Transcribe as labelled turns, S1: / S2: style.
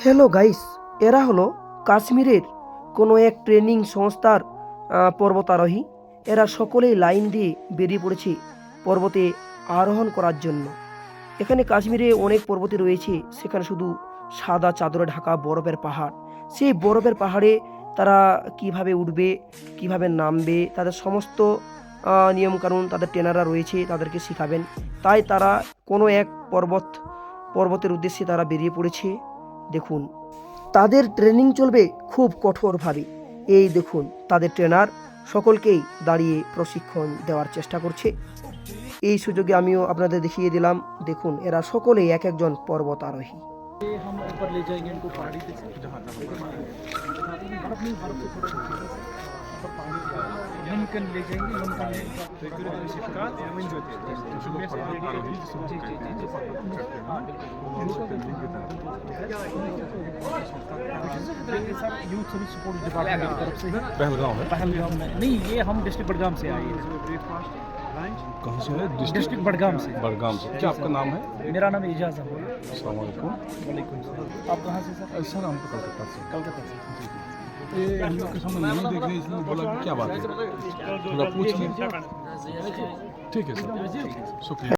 S1: Hello guys, এরা হলো কাশ্মীরের কোনো এক ট্রেনিং সংস্থার পর্বতারোহী। এরা সকলেই লাইন দিয়ে বেরিয়ে পড়েছে পর্বতে আরোহণ করার জন্য। এখানে কাশ্মীরে অনেক পর্বতই রয়েছে, সেখানে শুধু সাদা চাদরে ঢাকা বরফের পাহাড়। সেই বরফের পাহাড়ে তারা কিভাবে উঠবে, কিভাবে নামবে, তাদের সমস্ত নিয়মকানুন তাদের ট্রেনাররা রয়েছে, তাদেরকে শেখাবেন। তাই তারা কোনো এক পর্বতের উদ্দেশ্যে তারা বেরিয়ে পড়েছে। দেখুন, তাদের ট্রেনিং চলবে খুব কঠোরভাবে। এই দেখুন, তাদের ট্রেনার সকলকেই দাঁড়িয়ে প্রশিক্ষণ দেওয়ার চেষ্টা করছে। এই সুযোগে আমিও আপনাদের দেখিয়ে দিলাম। দেখুন, এরা সকলেই এক একজন পর্বত আরোহী।
S2: मुमकिन ले जाएंगे यूथ सर्विस सपोर्ट डिपार्टमेंट की तरफ से
S3: पहलगाम है।
S2: पहलगाम में नहीं, ये हम डिस्ट्रिक्ट बडगाम से आए हैं।
S3: कहाँ से है?
S2: डिस्ट्रिक्ट बडगाम से।
S3: बडगाम से। क्या आपका नाम है?
S2: मेरा नाम एजाज है।
S3: अस्सलाम वालेकुम।
S2: वालेकुम सलाम। आप कहाँ से सर?
S3: सर हमको कलकत्ता से।
S2: कलकत्ता से।
S3: ये हम लोग के सामने नहीं देख रहे, इसलिए बोला कि क्या बात है, थोड़ा पूछ लें। ठीक है सर, शुक्रिया।